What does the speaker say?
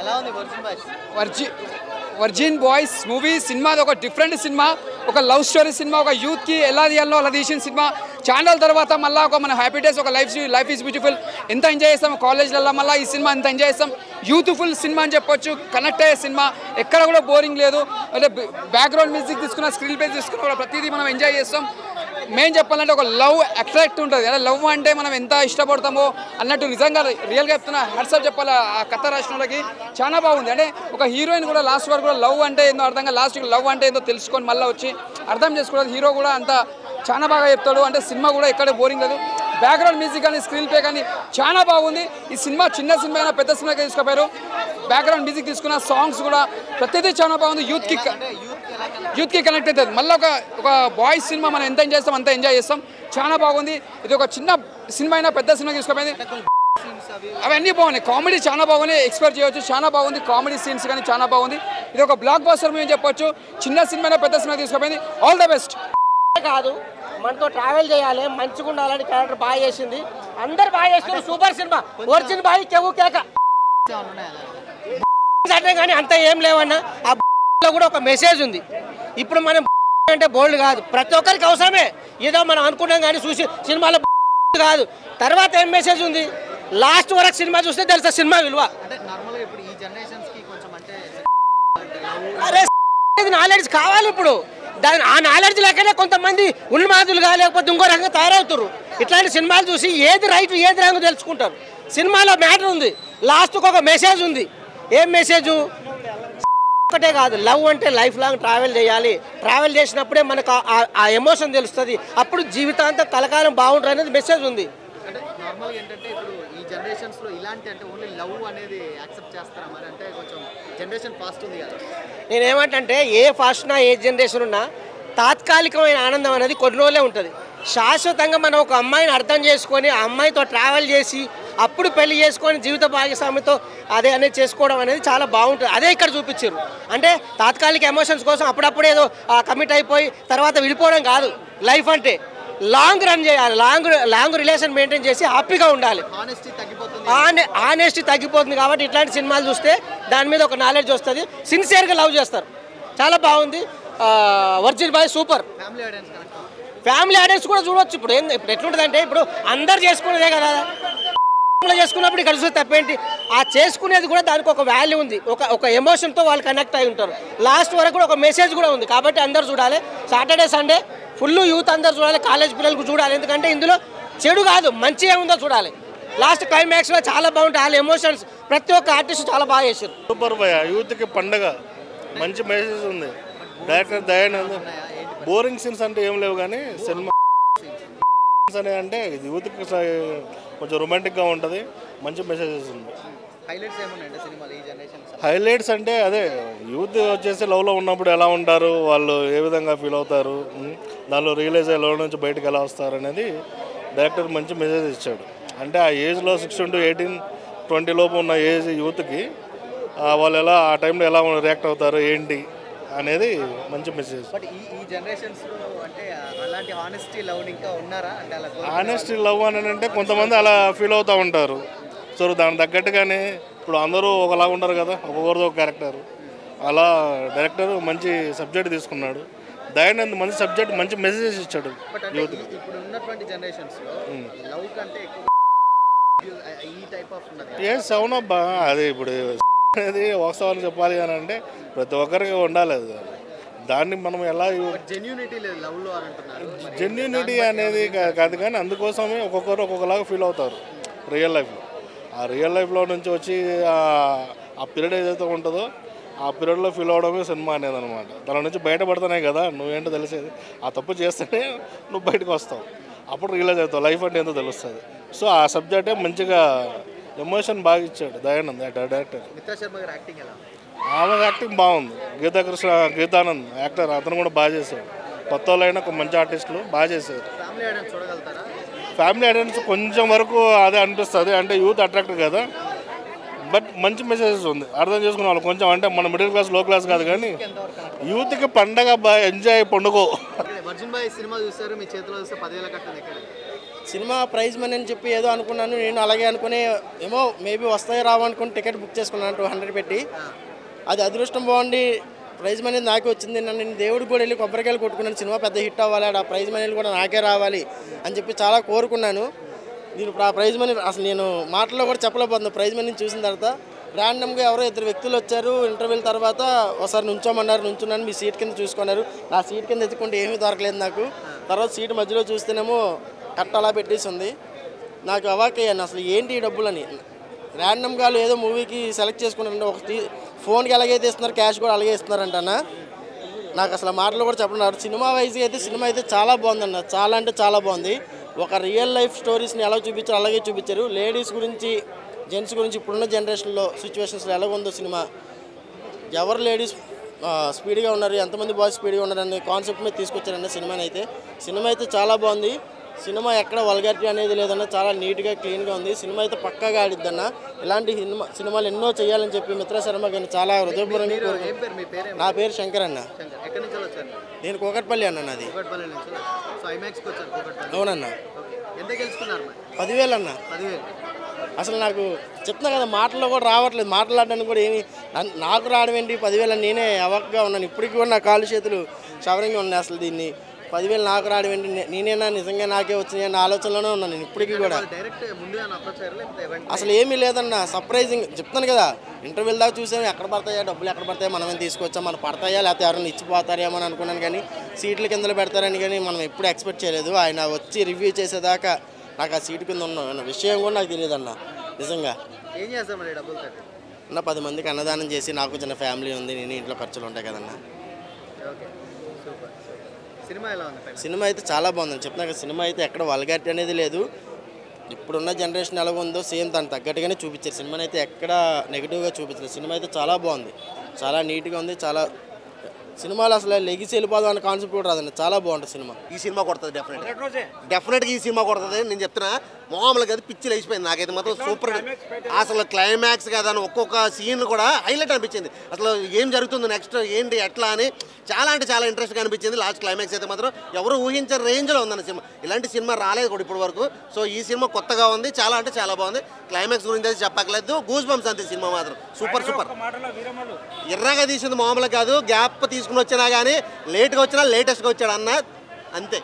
ఎలా ఉంది virgin boys movie cinema ఒక డిఫరెంట్ సినిమా, ఒక లవ్ స్టోరీ సినిమా, ఒక యూత్కి ఎలా తీయాలో అలా తీసిన సినిమా. ఛానల్ తర్వాత మళ్ళీ ఒక మన హ్యాపీ డేస్, ఒక లైఫ్ ఈజ్ బ్యూటిఫుల్ ఎంత ఎంజాయ్ చేస్తాం కాలేజ్లలో. మళ్ళీ ఈ సినిమా ఎంత ఎంజాయ్ చేస్తాం, యూత్ఫుల్ సినిమా అని చెప్పొచ్చు. కనెక్ట్ అయ్యే సినిమా, ఎక్కడ కూడా బోరింగ్ లేదు. అంటే బ్యాక్గ్రౌండ్ మ్యూజిక్ తీసుకున్న, స్క్రీన్ ప్లే తీసుకున్న ప్రతిదీ మనం ఎంజాయ్ చేస్తాం. మెయిన్ చెప్పాలంటే ఒక లవ్ అట్రాక్ట్ ఉంటుంది. అదే లవ్ అంటే మనం ఎంత ఇష్టపడతామో అన్నట్టు నిజంగా రియల్గా చెప్తున్నా. హ్యాట్సాప్ చెప్పాలి ఆ కథ రాసిన వాళ్ళకి, చాలా బాగుంది. అంటే ఒక హీరోయిన్ కూడా లాస్ట్ వరకు కూడా లవ్ అంటే ఏందో అర్థంగా, లాస్ట్కి లవ్ అంటే ఏందో తెలుసుకొని మళ్ళీ వచ్చి అర్థం చేసుకోవడం. హీరో కూడా అంత చాలా బాగా చెప్తాడు. అంటే సినిమా కూడా ఎక్కడ బోరింగ్ లేదు. బ్యాక్గ్రౌండ్ మ్యూజిక్ కానీ స్క్రీన్ ప్లే కానీ చాలా బాగుంది. ఈ సినిమా చిన్న సినిమా అయినా పెద్ద సినిమాకి తీసుకుపోయారు. బ్యాక్గ్రౌండ్ మ్యూజిక్ తీసుకున్న, సాంగ్స్ కూడా ప్రతిదీ చాలా బాగుంది. యూత్కి కనెక్ట్ అవుతుంది. మళ్ళీ ఒక బాయ్స్ సినిమా మనం ఎంత ఎంజాయ్ చేస్తాం అంత ఎంజాయ్ చేస్తాం. చాలా బాగుంది. ఇది ఒక చిన్న సినిమా అయినా పెద్ద సినిమా తీసుకుపోయింది. అవన్నీ బాగున్నాయి. కామెడీ చాలా బాగున్నాయి, ఎక్స్పెక్ట్ చేయవచ్చు. చాలా బాగుంది. కామెడీ సీన్స్ కానీ చాలా బాగుంది. ఇది ఒక బ్లాక్ బస్టర్ మూవీ అని చెప్పొచ్చు. చిన్న సినిమా అయినా పెద్ద సినిమా తీసుకుపోయింది. All the best. కాదు, మనతో ట్రావెల్ చేయాలి, మంచిగా ఉండాలని క్యారెక్టర్ బాగా చేసింది. అందరు బాగా చేస్తున్నారు. Super cinema. ఒరిజినల్ బాయ్ కేవు కేక అంటే కానీ అంత ఏం లేవన్నా. ఆ లో కూడా ఒక మెసేజ్ ఉంది. ఇప్పుడు మనం అంటే బోల్డ్ కాదు, ప్రతి ఒక్కరికి అవసరమే. ఏదో మనం అనుకున్నాం కానీ చూసి సినిమాలో కాదు. తర్వాత ఏం మెసేజ్ ఉంది, లాస్ట్ వరకు సినిమా చూస్తే తెలుసా సినిమా విలువ. అరే నాలెడ్జ్ కావాలి ఇప్పుడు. ఆ నాలెడ్జ్ లేకనే కొంతమంది ఉన్మాదులుగా లేకపోతే ఇంకో రకంగా తయారవుతారు. ఇట్లాంటి సినిమాలు చూసి ఏది రైట్ ఏది రాంగ్ తెలుసుకుంటారు. సినిమాలో మ్యాటర్ ఉంది, లాస్ట్కి ఒక మెసేజ్ ఉంది. ఏం మెసేజు? ఒకటే కాదు, లవ్ అంటే లైఫ్ లాంగ్ ట్రావెల్ చేయాలి. ట్రావెల్ చేసినప్పుడే మనకు ఆ ఎమోషన్ తెలుస్తుంది. అప్పుడు జీవితాంతం కలకాలం బాగుంటుంది అనేది మెసేజ్ ఉంది. అంటే నార్మల్గా ఏంటంటే ఇప్పుడు ఈ జనరేషన్స్లో ఇలాంటి అంటే ఓన్లీ లవ్ అనేది యాక్సెప్ట్ చేస్తారా మరి? అంటే కొంచెం జనరేషన్ ఫాస్ట్ ఉంది కదా. నేనేమంటే ఏ ఫాస్ట్ ఉన్నా ఏ జనరేషన్ ఉన్నా తాత్కాలికమైన ఆనందం అనేది కొన్ని రోజులే ఉంటుంది. శాశ్వతంగా మనం ఒక అమ్మాయిని అర్థం చేసుకొని ఆ అమ్మాయితో ట్రావెల్ చేసి అప్పుడు పెళ్లి చేసుకొని జీవిత భాగస్వామితో అనేది చేసుకోవడం అనేది చాలా బాగుంటుంది. అదే ఇక్కడ చూపించారు. అంటే తాత్కాలిక ఎమోషన్స్ కోసం అప్పుడప్పుడు ఏదో కమిట్ అయిపోయి తర్వాత విడిపోవడం కాదు. లైఫ్ అంటే లాంగ్ రన్ చేయాలి, లాంగ్ రిలేషన్ మెయింటైన్ చేసి హ్యాపీగా ఉండాలి. ఆనెస్టీ తగ్గిపోతుంది కాబట్టి ఇట్లాంటి సినిమాలు చూస్తే దాని మీద ఒక నాలెడ్జ్ వస్తుంది. సిన్సియర్గా లవ్ చేస్తారు. చాలా బాగుంది. Virgin Boy super. Family audience కూడా చూడవచ్చు. ఇప్పుడు ఎట్లుంటుంది అంటే ఇప్పుడు అందరు చేసుకునేదే కదా, చేసుకున్నప్పుడు ఇక్కడ చూస్తే తప్పేంటి? ఆ చేసుకునేది కూడా దానికి ఒక వాల్యూ ఉంది. ఒక ఎమోషన్తో వాళ్ళు కనెక్ట్ అయి ఉంటారు. లాస్ట్ వరకు కూడా ఒక మెసేజ్ కూడా ఉంది. కాబట్టి అందరు చూడాలి. సాటర్డే సండే ఫుల్ యూత్ అందరు చూడాలి, కాలేజ్ పిల్లలకు చూడాలి. ఎందుకంటే ఇందులో చెడు కాదు, మంచి ఏముందో చూడాలి. లాస్ట్ క్లైమాక్స్లో చాలా బాగుంటాయి. వాళ్ళ ఎమోషన్స్ ప్రతి ఒక్క ఆర్టిస్ట్ చాలా బాగా చేశారు. సూపర్ భయ, యూత్కి పండగ, మంచి మెసేజ్ ఉంది. డైరెక్టర్ దయానంద్. బోరింగ్ సీన్స్ అంటే ఏం లేవు కానీ సినిమా అనే అంటే యూత్కి కొంచెం రొమాంటిక్గా ఉంటుంది, మంచి మెసేజెస్ ఉంది. హైలైట్స్ అంటే అదే యూత్ వచ్చేసి లవ్లో ఉన్నప్పుడు ఎలా ఉంటారు, వాళ్ళు ఏ విధంగా ఫీల్ అవుతారు, దానిలో రియలైజ్ అయ్యే లవ్ నుంచి బయటకు ఎలా వస్తారు అనేది డైరెక్టర్ మంచి మెసేజ్ ఇచ్చాడు. అంటే ఆ ఏజ్లో 16 to 18, 20 లోపు ఉన్న ఏజ్ యూత్కి వాళ్ళు ఎలా ఆ టైంలో ఎలా రియాక్ట్ అవుతారు ఏంటి అనేది మంచి మెసేజ్. హానెస్టీ లవ్ అని అంటే కొంతమంది అలా ఫీల్ అవుతూ ఉంటారు. సో దానికి తగ్గట్టుగానే ఇప్పుడు అందరూ ఒకలా ఉంటారు కదా, ఒక్కొక్కరితో ఒక క్యారెక్టర్. అలా డైరెక్టర్ మంచి సబ్జెక్ట్ తీసుకున్నాడు. దయానంద్ మంచి సబ్జెక్ట్, మంచి మెసేజెస్ ఇచ్చాడు యూత్. ఎస్ అవునబ్బా, అది ఇప్పుడు అనేది వాస్తవాన్ని చెప్పాలి అని అంటే ప్రతి ఒక్కరికి ఉండాలి. అది దాన్ని మనం ఎలా జెన్యూనిటీ అనేది కాదు కానీ అందుకోసమే ఒక్కొక్కరు ఒక్కొక్కలాగా ఫీల్ అవుతారు రియల్ లైఫ్లో. ఆ రియల్ లైఫ్లో నుంచి వచ్చి ఆ పీరియడ్ ఏదైతే ఉంటుందో ఆ పీరియడ్లో ఫీల్ అవడమే సినిమా అనేది అనమాట. దాని నుంచి బయటపడుతున్నాయి కదా, నువ్వేంటో తెలిసేది. ఆ తప్పు చేస్తేనే నువ్వు బయటకు వస్తావు, అప్పుడు రియలైజ్ అవుతావు లైఫ్ అంటే ఏంటో తెలుస్తుంది. సో ఆ సబ్జెక్టే మంచిగా ఎమోషన్ బాగా ఇచ్చాడు దయానంద్ డైరెక్టర్. ఆమె యాక్టింగ్ బాగుంది. గీతానంద్ యాక్టర్, అతను కూడా బాగా చేశాడు. కొత్త వాళ్ళైనా ఒక మంచి ఆర్టిస్టులు బాగా చేశారు. ఫ్యామిలీ ఆడియన్స్ కొంచెం వరకు అదే అనిపిస్తుంది. అంటే యూత్ అట్రాక్ట్ కదా, బట్ మంచి మెసేజెస్ ఉంది, అర్థం చేసుకునే వాళ్ళు కొంచెం. అంటే మన మిడిల్ క్లాస్ లో క్లాస్ కాదు కానీ యూత్కి పండగ బాగా ఎంజాయ్ పండుగ. సినిమా ప్రైజ్ మనీ అని చెప్పి ఏదో అనుకున్నాను నేను, అలాగే అనుకుని ఏమో మేబీ వస్తాయి రావు అనుకుని టికెట్ బుక్ చేసుకున్నాను 200 పెట్టి. అది అదృష్టం బాగుండి ప్రైజ్ మనీ నాకే వచ్చింది. నేను దేవుడికి కూడా వెళ్ళి కొబ్బరికాయలు కొట్టుకున్నాను, సినిమా పెద్ద హిట్ అవ్వాలి, ఆ ప్రైజ్ మనీలు కూడా నాకే రావాలి అని చెప్పి చాలా కోరుకున్నాను. నేను ఇప్పుడు ఆ ప్రైజ్ మనీ అసలు నేను మాటల్లో కూడా చెప్పలేకపోతున్నాను. ప్రైజ్ మనీని చూసిన తర్వాత ర్యాండమ్గా ఎవరో 2 వ్యక్తులు వచ్చారు, ఇంటర్వ్యూల తర్వాత ఒకసారి నుంచోమన్నారు, నుంచున్నాను, మీ సీట్ కింద చూసుకున్నారు. నా సీట్ కింద ఎత్తుకుంటే ఏమీ దొరకలేదు నాకు. తర్వాత సీట్ మధ్యలో చూస్తేనేమో కట్ట అలా పెట్టేసి ఉంది. నాకు అవాకయ్యాను, అసలు ఏంటి ఈ డబ్బులని. ర్యాండమ్గా ఏదో మూవీకి సెలెక్ట్ చేసుకున్నారంటే ఒక ఫోన్కి ఎలాగైతే ఇస్తున్నారు క్యాష్ కూడా అలాగే ఇస్తున్నారంటన్నా. నాకు అసలు మాటలు కూడా చెప్పన్నారు. సినిమా వైజ్గా అయితే సినిమా అయితే చాలా బాగుందన్న, చాలా అంటే చాలా బాగుంది. ఒక రియల్ లైఫ్ స్టోరీస్ని ఎలా చూపించారు అలాగే చూపించారు. లేడీస్ గురించి జెంట్స్ గురించి ఇప్పుడున్న జనరేషన్లో సిచ్యువేషన్స్లో ఎలా ఉందో సినిమా, ఎవరు లేడీస్ స్పీడ్గా ఉన్నారు, ఎంతమంది బాయ్స్ స్పీడ్గా ఉన్నారు అనే కాన్సెప్ట్ మీద తీసుకొచ్చారన్న సినిమాని అయితే. సినిమా అయితే చాలా బాగుంది. సినిమా ఎక్కడ వల్గారిటీ అనేది లేదన్న, చాలా నీట్గా క్లీన్గా ఉంది. సినిమా అయితే పక్కాగా ఆడిద్దన్న. ఇలాంటి సినిమాలు ఎన్నో చేయాలని చెప్పి మిత్ర శర్మ గారిని చాలా హృదయపూర్వకంగా కోరుకుంటున్నాను. నా పేరు శంకర్ అన్న, నేను కూకట్పల్లి అన్న. నాది అవునన్న. 10,000 అన్న. అసలు నాకు చెప్తున్నా కదా మాటల్లో కూడా రావట్లేదు, మాట్లాడడానికి కూడా ఏమి నాకు రావడం ఏంటి 10,000 అని నేనే అవాక్గా ఉన్నాను. ఇప్పటికీ కూడా నా కాళ్ళు చేతులు షవరింగ్గా ఉన్నాయి. అసలు దీన్ని 10,000 నాకు రావడం ఏంటి, నేనేనా నిజంగా నాకే వచ్చినాయి అన్న ఆలోచనలోనే ఉన్నాను నేను ఇప్పటికీ కూడా. అసలు ఏమీ లేదన్న, సర్ప్రైజింగ్ చెప్తాను కదా. ఇంటర్వ్యూల దాకా చూసాము, ఎక్కడ పడతాయా డబ్బులు, ఎక్కడ పడతాయా, మనమేం తీసుకొచ్చాం, మన పడతాయా లేకపోతే ఎవరైనా ఇచ్చిపోతారేమో అని అనుకున్నాను. కానీ సీట్ల కిందలు పెడతారని కానీ మనం ఎప్పుడు ఎక్స్పెక్ట్ చేయలేదు. ఆయన వచ్చి రివ్యూ చేసేదాకా నాకు ఆ సీటు కింద ఉన్న విషయం కూడా నాకు తెలియదు అన్న. నిజంగా ఏం చేస్తాం మరి డబ్బులు అన్న 10 మందికి అన్నదానం చేసి, నాకు చిన్న ఫ్యామిలీ ఉంది, నేను ఇంట్లో ఖర్చులు ఉంటాయి కదన్నా. సినిమా అయితే చాలా బాగుందని చెప్తున్నా కదా. సినిమా అయితే ఎక్కడ వల్గారిటీ అనేది లేదు. ఇప్పుడున్న జనరేషన్ ఎలా ఉందో సేమ్ దానికి తగ్గట్టుగానే చూపించారు. సినిమాని అయితే ఎక్కడ నెగిటివ్గా చూపించలేదు. సినిమా అయితే చాలా బాగుంది, చాలా నీట్గా ఉంది. చాలా సినిమాలు అసలు లెగిసి వెళ్ళిపోదాం అనే కాన్సెప్ట్ కూడా రాదండి. చాలా బాగుంటుంది సినిమా. ఈ సినిమా కొడుతుంది డెఫినెట్గా ఈ సినిమా కొడుతుంది. నేను చెప్తున్నా మామూలుగా అది పిచ్చి లేచిపోయింది. నాకైతే మాత్రం సూపర్. అసలు క్లైమాక్స్ కదా ఒక్కొక్క సీన్ కూడా హైలైట్ అనిపించింది. అసలు ఏం జరుగుతుంది నెక్స్ట్ ఏంటి ఎట్లా అని చాలా అంటే చాలా ఇంట్రెస్ట్గా అనిపించింది. లాస్ట్ క్లైమాక్స్ అయితే మాత్రం ఎవరు ఊహించే రేంజ్లో ఉందన్న సినిమా. ఇలాంటి సినిమా రాలేదు కూడా ఇప్పటి వరకు. సో ఈ సినిమా కొత్తగా ఉంది, చాలా అంటే చాలా బాగుంది. క్లైమాక్స్ గురించి అయితే చెప్పక్కలేదు, గూస్ బంప్స్ అంతే. సినిమా మాత్రం సూపర్ సూపర్. ఎర్రగా తీసింది మామూలుగా కాదు, గ్యాప్ తీసుకుని వచ్చినా కానీ లేట్గా వచ్చినా లేటెస్ట్గా వచ్చాడు అన్న అంతే.